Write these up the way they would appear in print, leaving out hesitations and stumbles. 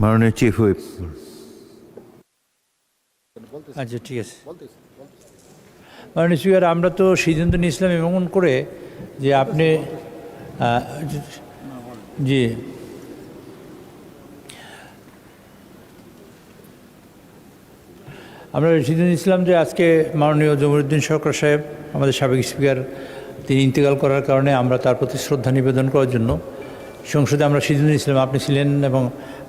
মাননীয় chief whip. আচ্ছা, ঠিক আছে। মাননীয় স্পিকার, আমরা তো সিদ্ধান্ত নিয়েছিলাম এমন করে যে আপনি জি, আমরা সিদ্ধান্ত নিয়েছিলাম যে আজকে মাননীয় জমিরুদ্দিন সরকার সাহেব, আমাদের সাবেক স্পিকার, তিনি ইন্তেকাল করার কারণে আমরা তার প্রতি শ্রদ্ধা নিবেদন করার জন্য সংসদে আমরা সিদ্ধান্ত নিয়েছিলাম, আপনি ছিলেন এবং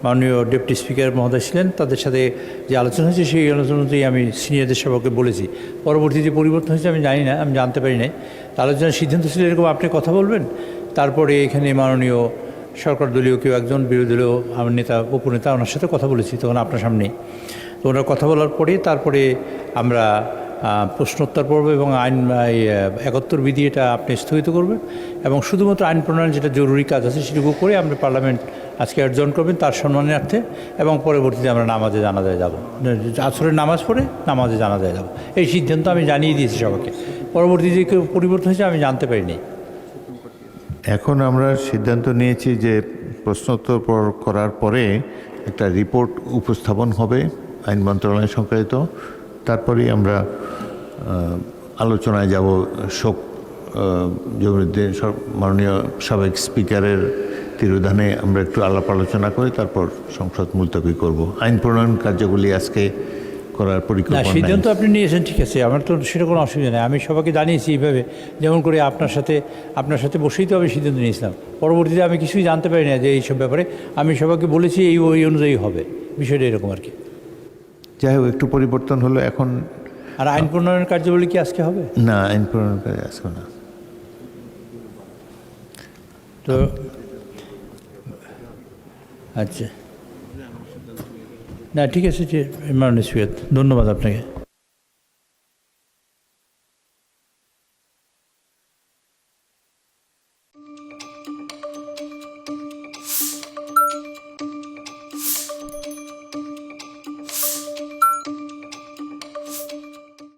মাননীয় ডেপুটি স্পিকার মহোদয় ছিলেন, তাদের সাথে যে আলোচনা হয়েছে সেই আলোচনা অনুযায়ী আমি সিনিয়রদের সবাইকে বলেছি। পরবর্তী যে পরিবর্তন হয়েছে আমি জানি না, আমি জানতে পারি নাই। তা আলোচনার সিদ্ধান্ত ছিল এরকম, আপনি কথা বলবেন, তারপরে এখানে মাননীয় সরকার দলীয় কেউ একজন, বিরোধী দলীয় আমার নেতা, উপনেতা, ওনার সাথে কথা বলেছি তখন আপনার সামনেই। তো ওনার কথা বলার পরে তারপরে আমরা প্রশ্নোত্তর পর্ব এবং আইন ৭১ বিধি এটা আপনি স্থগিত করবেন এবং শুধুমাত্র আইন প্রণয়ন যেটা জরুরি কাজ আছে সেটুকু করে আমরা পার্লামেন্ট আজকে অর্জন করবেন তার সম্মানার্থে, এবং পরবর্তীতে আমরা নামাজে জানাজায় যাব, আসরের নামাজ পড়ে নামাজে জানাজায় যাব। এই সিদ্ধান্ত আমি জানিয়ে দিয়েছি সবাইকে। পরবর্তী যে কেউ পরিবর্তন হয়েছে আমি জানতে পারিনি। এখন আমরা সিদ্ধান্ত নিয়েছি যে প্রশ্নোত্তর করার পরে একটা রিপোর্ট উপস্থাপন হবে আইন মন্ত্রণালয় সংক্রান্ত, তারপরেই আমরা আলোচনায় যাব। শোক জমিরুদ্দিন মাননীয় সাবেক স্পিকারের তিরোধানে আমরা একটু আলাপ আলোচনা করে তারপর সংসদ মুলতবি করব। আইন প্রণয়ন কার্যগুলি আজকে করার পরিকল্পনা। সিদ্ধান্ত আপনি নিয়েছেন, ঠিক আছে, আমার তো সেটা কোনো অসুবিধা নেই। আমি সবাইকে জানিয়েছি এইভাবে, যেমন করে আপনার সাথে বসেই তো আমি সিদ্ধান্ত নিয়েছিলাম। পরবর্তীতে আমি কিছুই জানতে পারি না যে এইসব ব্যাপারে, আমি সবাইকে বলেছি ওই অনুযায়ী হবে, বিষয়টা এরকম আর কি। যাই হোক, একটু পরিবর্তন হলো এখন। আর আইন প্রণয়নের কার্যাবলী কি আজকে হবে? না, আইন প্রণয়ন আজকে না। তো আচ্ছা, না ঠিক আছে, মাননীয় স্পিকার, ধন্যবাদ আপনাকে।